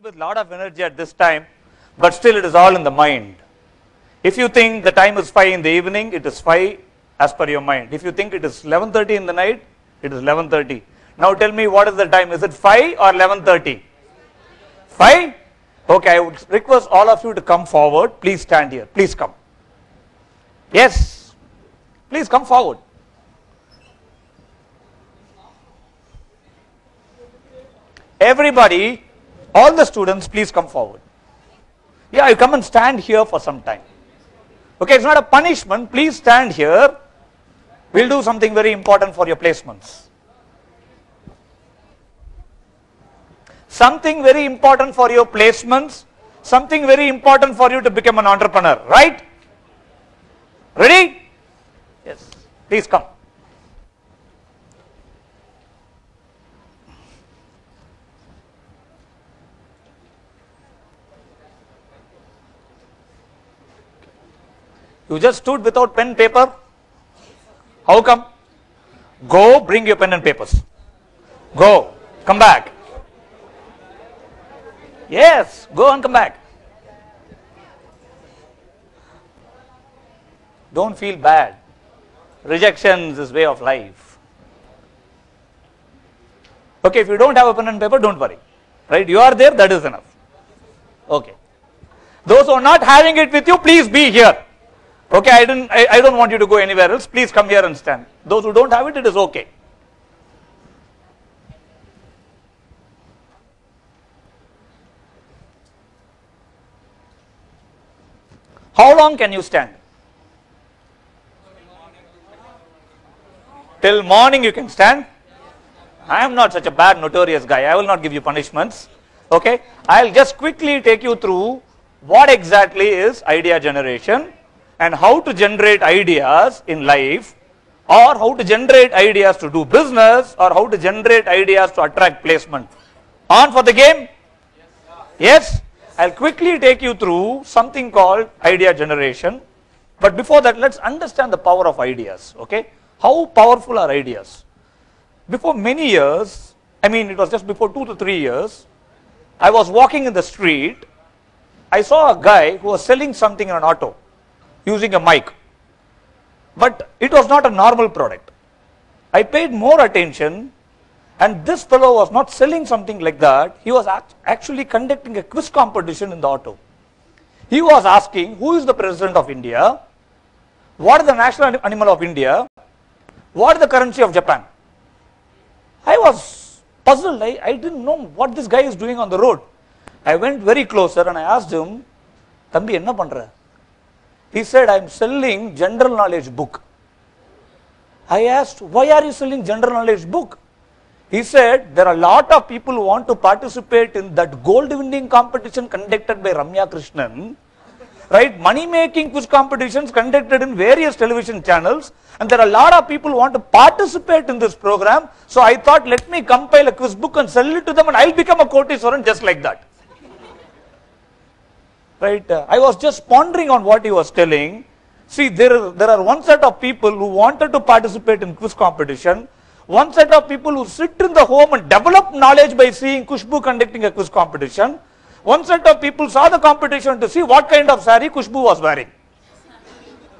with a lot of energy at this time, but still it is all in the mind. If you think the time is 5 in the evening, it is 5 as per your mind. If you think it is 11:30 in the night, it is 11:30. Now tell me, what is the time? Is it 5 or 11:30? 5? Okay, I would request all of you to come forward. Please stand here. Please come. Yes. Please come forward. Everybody, all the students, please come forward. Yeah, you come and stand here for some time. Okay, it's not a punishment. Please stand here. We'll do something very important for your placements. Something very important for your placements. Something very important for you to become an entrepreneur. Right? Ready? Yes. Please come. You just stood without pen and paper? How come? Go, bring your pen and papers. Go, come back. Yes, go and come back. Don't feel bad. Rejections is way of life. Okay, if you don't have a pen and paper, don't worry. Right? You are there, that is enough. Okay. Those who are not having it with you, please be here. Okay, I don't want you to go anywhere else. Please come here and stand. Those who don't have it, it is okay. How long can you stand? Till morning you can stand? I am not such a bad, notorious guy. I will not give you punishments. Okay, I will just quickly take you through what exactly is idea generation, and how to generate ideas in life, or how to generate ideas to do business, or how to generate ideas to attract placement. On for the game? Yes? I'll quickly take you through something called idea generation. But before that, let's understand the power of ideas. Okay? How powerful are ideas? Before many years, it was just before 2 to 3 years, I was walking in the street. I saw a guy who was selling something in an auto, using a mic, but it was not a normal product. I paid more attention, and this fellow was not selling something like that. He was actually conducting a quiz competition in the auto. He was asking, who is the president of India? What is the national animal of India? What is the currency of Japan? I was puzzled. I didn't know what this guy is doing on the road. I went very closer and I asked him, Thambi, enna pandra? He said, I am selling general knowledge book. I asked, why are you selling general knowledge book? He said, there are a lot of people who want to participate in that gold winning competition conducted by Ramya Krishnan. Right? Money making quiz competitions conducted in various television channels. And there are a lot of people who want to participate in this program. So I thought, let me compile a quiz book and sell it to them, and I'll become a Koteswaran just like that. Right? I was just pondering on what he was telling. See, there are one set of people who wanted to participate in quiz competition, one set of people who sit in the home and develop knowledge by seeing Kushbu conducting a quiz competition, one set of people saw the competition to see what kind of saree Kushbu was wearing.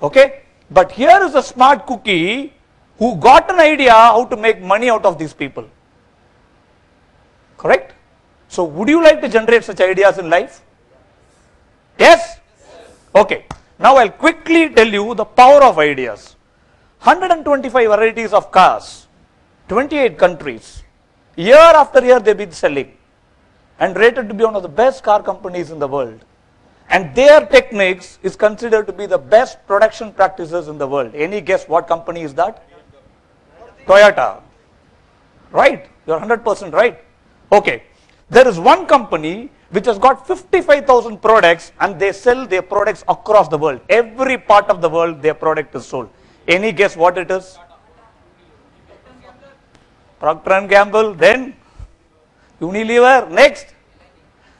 Okay? But here is a smart cookie who got an idea how to make money out of these people. Correct? So, would you like to generate such ideas in life? Yes? Okay. Now I'll quickly tell you the power of ideas. 125 varieties of cars, 28 countries. Year after year they've been selling and rated to be one of the best car companies in the world. And their techniques is considered to be the best production practices in the world. Any guess what company is that? Toyota. Right? You're 100% right. Okay. There is one company which has got 55,000 products, and they sell their products across the world. Every part of the world their product is sold. Any guess what it is? Procter & Gamble, then Unilever, next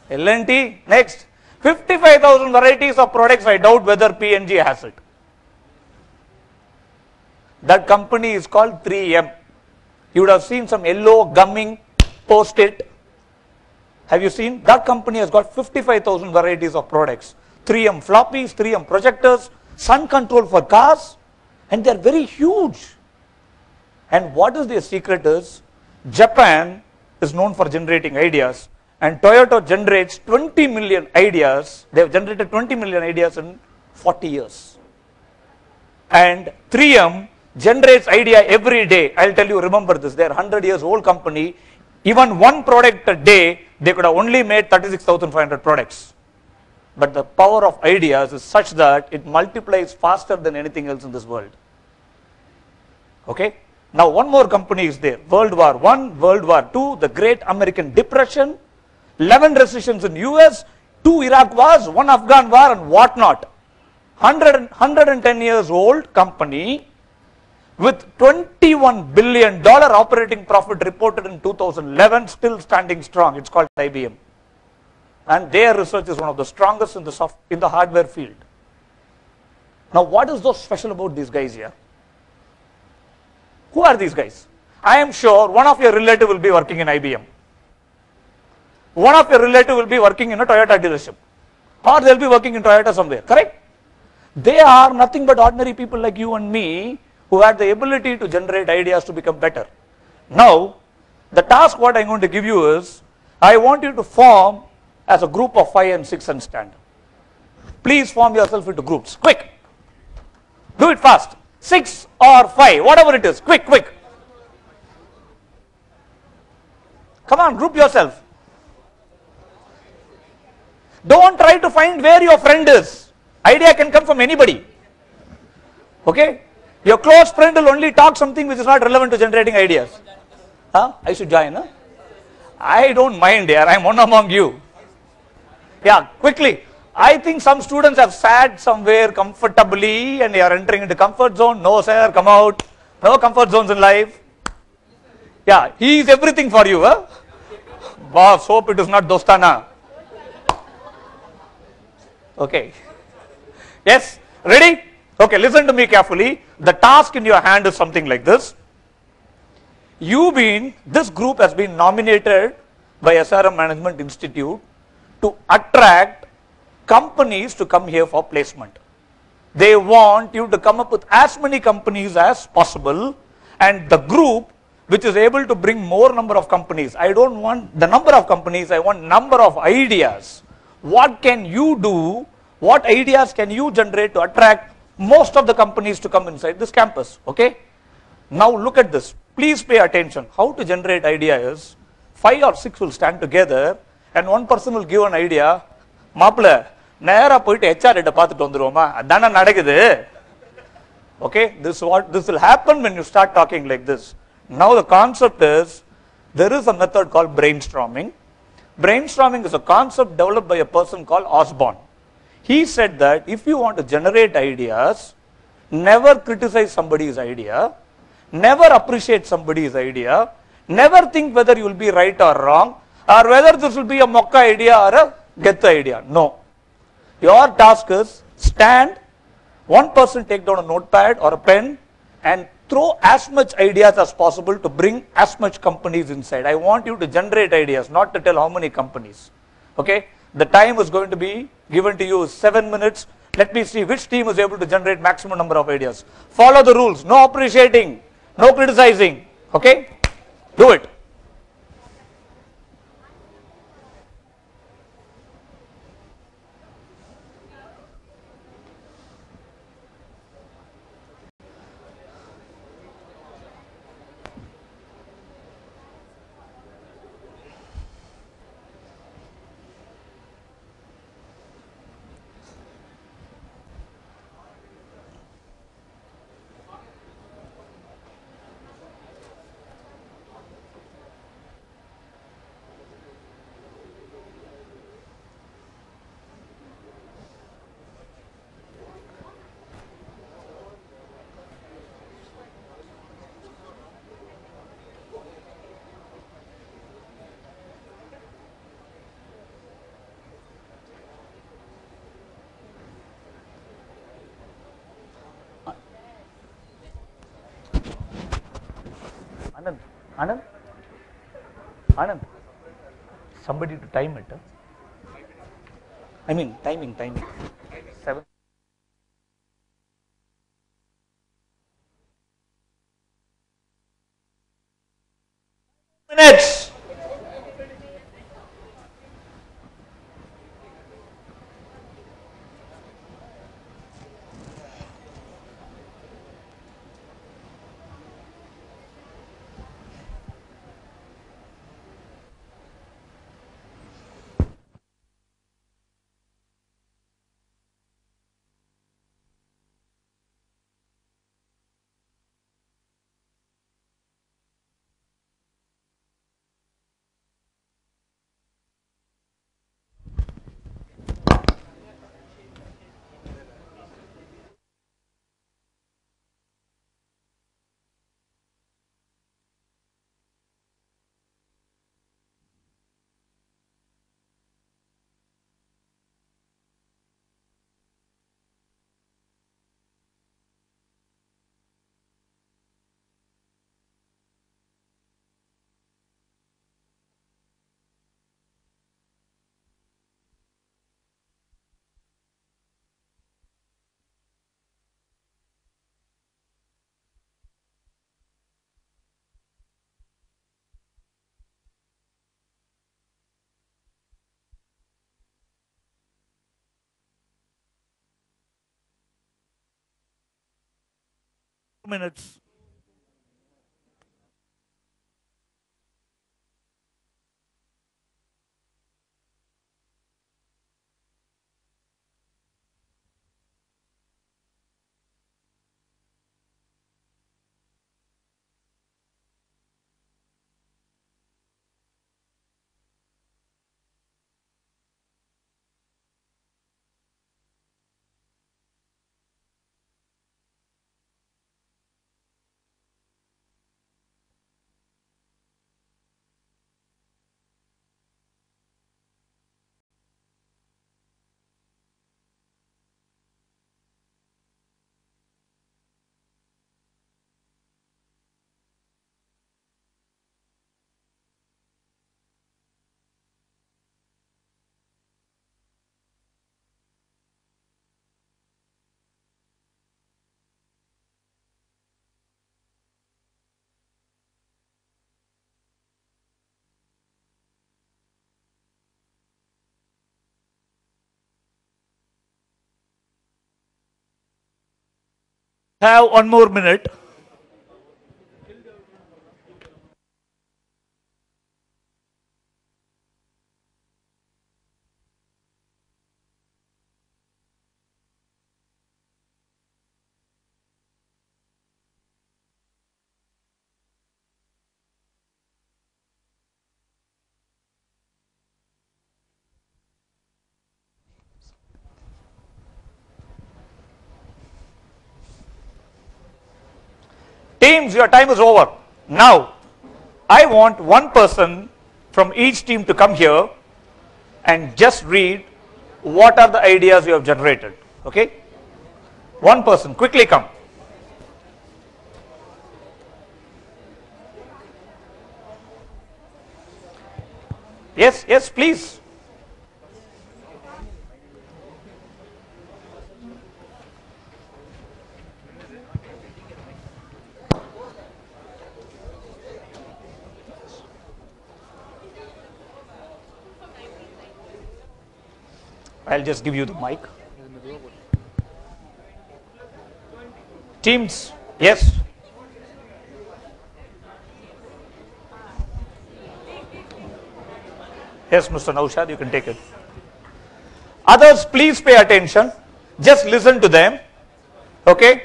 L&T, next 55,000 varieties of products. I doubt whether P&G has it. That company is called 3M. You would have seen some yellow gumming post-it. Have you seen? That company has got 55,000 varieties of products. 3M floppies, 3M projectors, sun control for cars, and they are very huge. And what is their secret is, Japan is known for generating ideas, and Toyota generates 20 million ideas. They have generated 20 million ideas in 40 years. And 3M generates idea every day. I'll tell you, remember this, they are 100 years old company. Even one product a day, they could have only made 36,500 products. But the power of ideas is such that it multiplies faster than anything else in this world. Okay? Now one more company is there. World War I, World War II, the Great American Depression, 11 recessions in US, 2 Iraq wars, 1 Afghan war, and whatnot. 110 years old company with $21 billion operating profit reported in 2011, still standing strong. It's called IBM. And their research is one of the strongest in the hardware field. Now what is so special about these guys here? Who are these guys? I am sure one of your relative will be working in IBM. One of your relative will be working in a Toyota dealership. Or they'll be working in Toyota somewhere, correct? They are nothing but ordinary people like you and me who had the ability to generate ideas to become better. Now, the task what I'm going to give you is, I want you to form as a group of 5 and 6 and stand. Please form yourself into groups. Quick. Do it fast. 6 or 5, whatever it is. Quick, quick. Come on, group yourself. Don't try to find where your friend is. Idea can come from anybody. Okay? Your close friend will only talk something which is not relevant to generating ideas. Huh? I should join, huh? I don't mind here. I'm one among you. Yeah, quickly. I think some students have sat somewhere comfortably and they are entering into comfort zone. No, sir, come out. No comfort zones in life. Yeah, he is everything for you. Huh? Boss, hope it is not Dostana. Okay. Yes, ready? Okay, listen to me carefully. The task in your hand is something like this. This group has been nominated by SRM Management Institute to attract companies to come here for placement. They want you to come up with as many companies as possible, and the group which is able to bring more number of companies. I don't want the number of companies, I want number of ideas. What can you do? What ideas can you generate to attract most of the companies to come inside this campus? Okay? Now look at this. Please pay attention. How to generate idea is 5 or 6 will stand together and one person will give an idea. Maapla, நேரா போயிட்டு HR கிட்ட பார்த்துட்டு வந்துருவோமா? அதானே நடக்குது. Okay, this will happen when you start talking like this. Now the concept is, there is a method called brainstorming. Brainstorming is a concept developed by a person called Osborne. He said that if you want to generate ideas, never criticize somebody's idea, never appreciate somebody's idea, never think whether you will be right or wrong, or whether this will be a mokka idea or a get idea. No. Your task is stand, one person take down a notepad or a pen and throw as much ideas as possible to bring as much companies inside. I want you to generate ideas, not to tell how many companies. Okay? The time is going to be given to you 7 minutes. Let me see which team is able to generate maximum number of ideas. Follow the rules. No appreciating, no criticizing. Okay? Do it. Anand. somebody to time it. Huh? I mean, timing. 7 minutes. Minutes. Have one more minute. Teams, your time is over. Now, I want one person from each team to come here and just read what are the ideas you have generated. Okay? One person, quickly come. Yes, please. I'll just give you the mic. Teams, yes. Yes, Mr. Naushad, you can take it. Others, please pay attention. Just listen to them. Okay?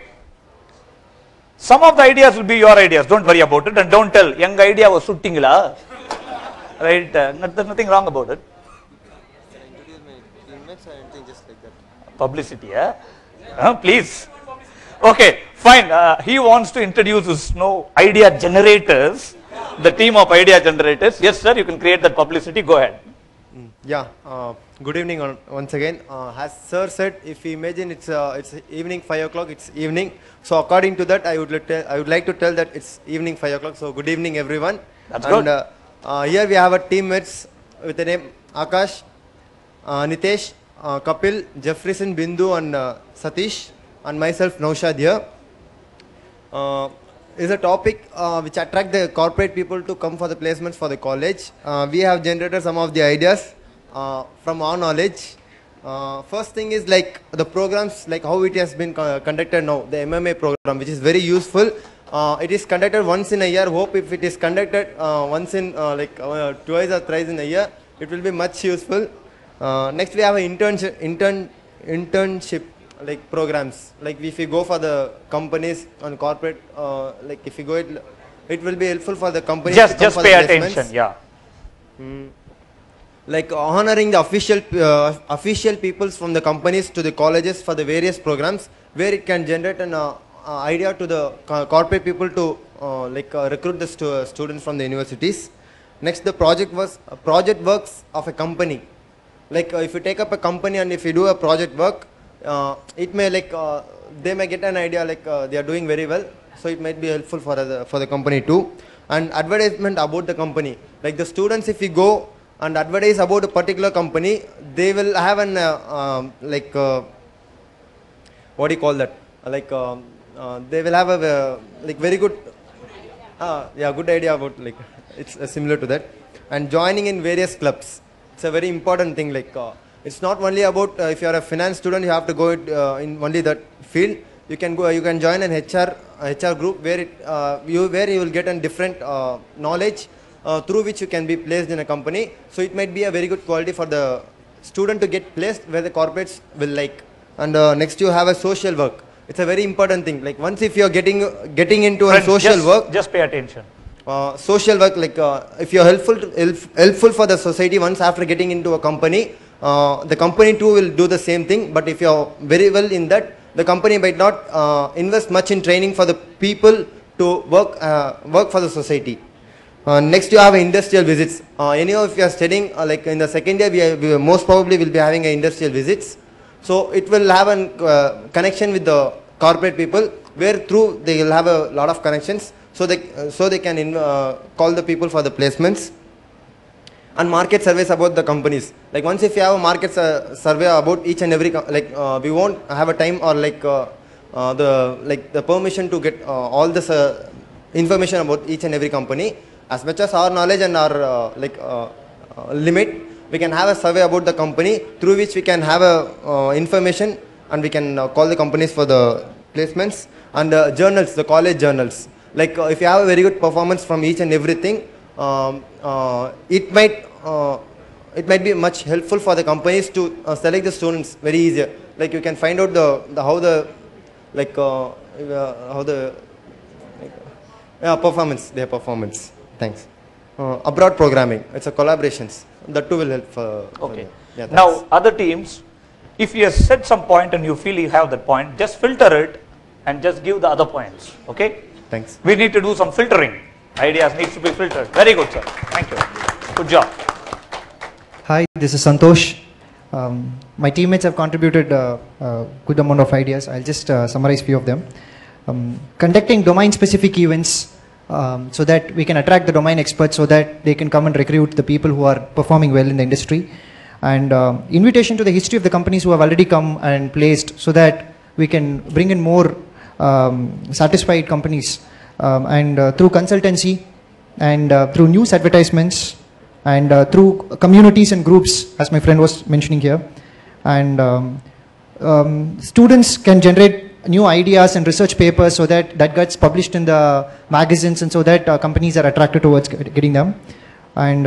Some of the ideas will be your ideas. Don't worry about it. And don't tell, young idea was shooting la. Right? There's nothing wrong about it. Can I introduce my teammates or anything just like that? Publicity, please. Okay, fine. He wants to introduce his idea generators. The team of idea generators. Yes, sir, you can create that publicity. Go ahead. Yeah, good evening once again. As sir said, if we imagine it's evening 5 o'clock, it's evening. So according to that, I would like to tell that it's evening 5 o'clock. So good evening, everyone. That's good. Here we have our teammates with the name Akash, Nitesh, Kapil, Jeffreyson, Bindu and Satish and myself Naushad here. Is a topic which attract the corporate people to come for the placements for the college. We have generated some of the ideas from our knowledge. First thing is like the programs, like how it has been conducted now, the MMA program, which is very useful. It is conducted once in a year. Hope if it is conducted once in twice or thrice in a year, it will be much useful. Next we have an internship like programs. Like if you go for the companies on corporate, like if you go it will be helpful for the companies. Just pay attention, yeah. Like honoring the official peoples from the companies to the colleges for the various programs, where it can generate an idea to the corporate people to recruit the students from the universities. Next, the project works of a company. Like if you take up a company and if you do a project work, it may they may get an idea they are doing very well, so it might be helpful for the company too. And advertisement about the company, like the students, if you go and advertise about a particular company, they will have an what do you call that? They will have a very good, good idea about it's similar to that. And joining in various clubs, it's a very important thing. It's not only about if you are a finance student, you have to go in only that field. You can go. You can join an HR group where you will get a different knowledge. Through which you can be placed in a company. So it might be a very good quality for the student to get placed where the corporates will like. And next you have a social work. It's a very important thing. Like once if you are getting into a social work. Just pay attention. Social work, if you are helpful for the society once after getting into a company, the company too will do the same thing. But if you are very well in that, the company might not invest much in training for the people to work for the society. Next you have industrial visits. Anyhow, if you are studying in the second year, we most probably will be having industrial visits. So it will have a connection with the corporate people, where through they will have a lot of connections. So they can call the people for the placements. And market surveys about the companies. Like once if you have a market survey about each and every we won't have a time or the permission to get all this information about each and every company. As much as our knowledge and our limit, we can have a survey about the company through which we can have a information and we can call the companies for the placements. And journals, the college journals. If you have a very good performance from each and everything, it might be much helpful for the companies to select the students very easier. Like you can find out performance, their performance. Thanks. Abroad programming, it's a collaborations. That too will help. Okay. Now other teams, if you have set some point and you feel you have that point, just filter it and just give the other points. Okay. Thanks. We need to do some filtering. Ideas needs to be filtered. Very good, sir. Thank you. Good job. Hi, this is Santosh. My teammates have contributed a good amount of ideas. I'll just summarize few of them. Conducting domain-specific events so that we can attract the domain experts so that they can come and recruit the people who are performing well in the industry. And invitation to the history of the companies who have already come and placed so that we can bring in more satisfied companies and through consultancy and through news advertisements and through communities and groups, as my friend was mentioning here. And students can generate new ideas and research papers so that gets published in the magazines and so that companies are attracted towards getting them. And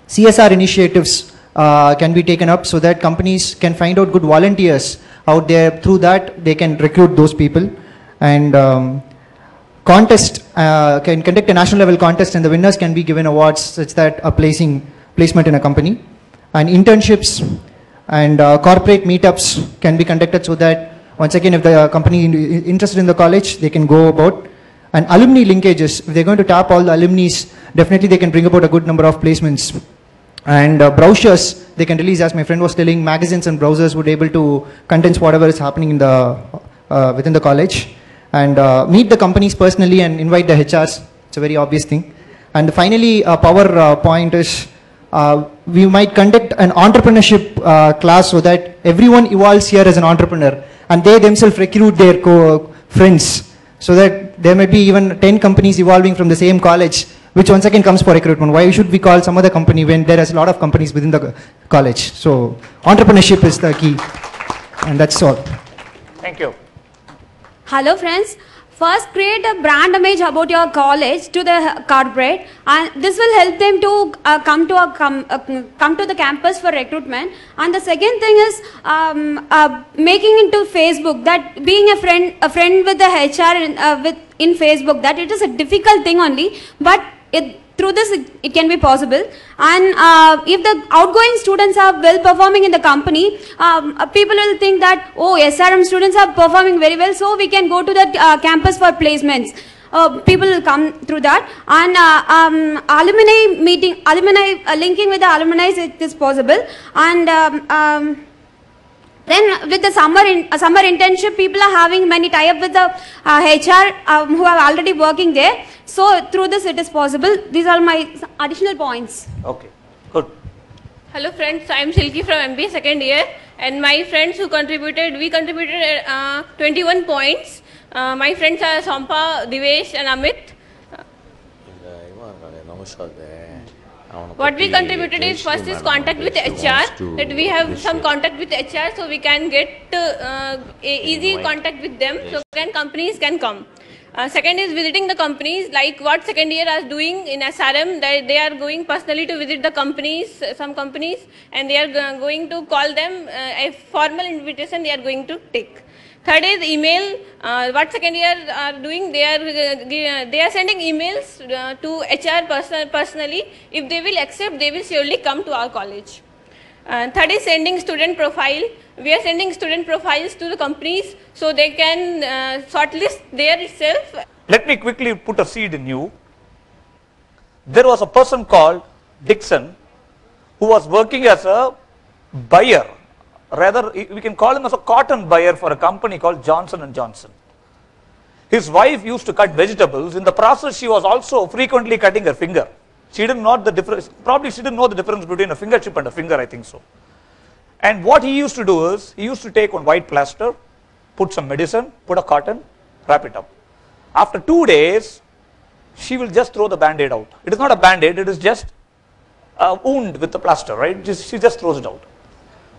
CSR initiatives can be taken up so that companies can find out good volunteers out there. Through that, they can recruit those people. And contest can conduct a national level contest and the winners can be given awards such that a placement in a company. And internships and corporate meetups can be conducted so that once again, if the company is interested in the college, they can go about. And alumni linkages, if they're going to tap all the alumni, definitely they can bring about a good number of placements. And brochures, they can release, as my friend was telling, magazines and browsers would be able to condense whatever is happening in the within the college. And meet the companies personally and invite the HRs. It's a very obvious thing. And finally, a power point is we might conduct an entrepreneurship class so that everyone evolves here as an entrepreneur and they themselves recruit their friends so that there may be even 10 companies evolving from the same college, which once again comes for recruitment. Why should we call some other company when there is a lot of companies within the college? So entrepreneurship is the key, and that's all. Thank you. Hello friends. First, create a brand image about your college to the corporate, and this will help them to come to the campus for recruitment. And the second thing is making into Facebook, that being a friend with the HR in Facebook, that it is a difficult thing only, but through this it can be possible. And if the outgoing students are well performing in the company, people will think that, oh, SRM students are performing very well, so we can go to the campus for placements. People will come through that. And alumni linking with the alumni is possible. And then with the summer internship, people are having many tie-up with the HR who are already working there. So through this it is possible. These are my additional points. Okay, good. Hello friends, I am Silky from MBA second year, and my friends who contributed, we contributed 21 points. My friends are Sampa, Divesh and Amit. What we contributed is, first is contact with HR, that we have some contact with HR so we can get easy contact with them, so then companies can come. Second is visiting the companies, like what second year are doing in SRM, they are going personally to visit the companies, some companies, and they are going to call them, a formal invitation they are going to take. Third is email. What second year are doing, they are sending emails to HR personally. If they will accept, they will surely come to our college. Third is sending student profile. We are sending student profiles to the companies so they can shortlist there itself. Let me quickly put a seed in you. There was a person called Dixon who was working as a buyer. Rather, we can call him as a cotton buyer for a company called Johnson & Johnson. His wife used to cut vegetables. In the process, she was also frequently cutting her finger. She didn't know the difference, probably she didn't know the difference between a finger chip and a finger, I think so. And what he used to do is, he used to take one white plaster, put some medicine, put a cotton, wrap it up. After 2 days, she will just throw the band-aid out. It is not a band-aid, it is just a wound with the plaster, right? She just throws it out.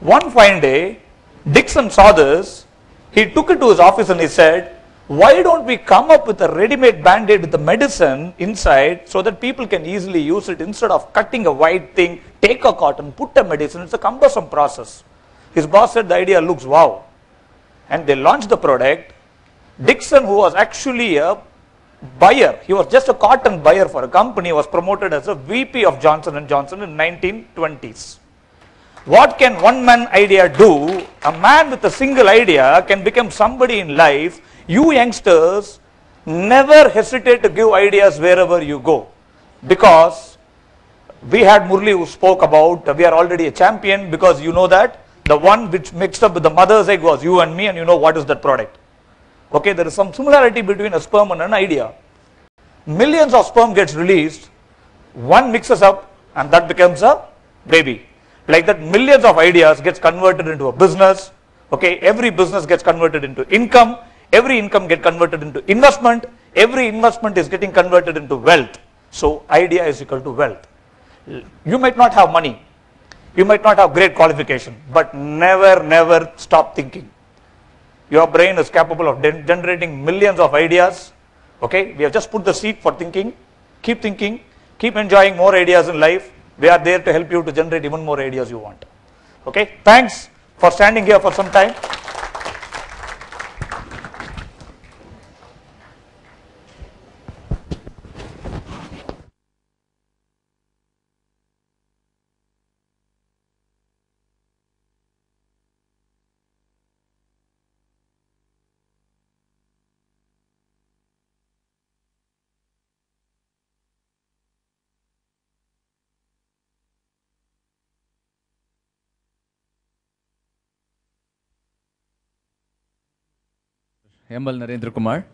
One fine day, Dixon saw this, he took it to his office and he said, why don't we come up with a ready-made band-aid with the medicine inside so that people can easily use it instead of cutting a white thing, take a cotton, put a medicine. It's a cumbersome process. His boss said the idea looks wow. And they launched the product. Dixon, who was actually a buyer, he was just a cotton buyer for a company, was promoted as a VP of Johnson & Johnson in 1920s. What can one man idea do? A man with a single idea can become somebody in life. You youngsters never hesitate to give ideas wherever you go, because we had Murli who spoke about we are already a champion, because you know that the one which mixed up with the mother's egg was you and me, and you know what is that product. Okay, there is some similarity between a sperm and an idea. Millions of sperm gets released, one mixes up and that becomes a baby. Like that, millions of ideas gets converted into a business. Okay, every business gets converted into income. Every income gets converted into investment. Every investment is getting converted into wealth. So idea is equal to wealth. You might not have money. You might not have great qualification, but never stop thinking. Your brain is capable of generating millions of ideas. Okay, we have just put the seed for thinking. Keep thinking. Keep enjoying more ideas in life. We are there to help you to generate even more ideas you want. Okay, thanks for standing here for some time. Naren Kumar.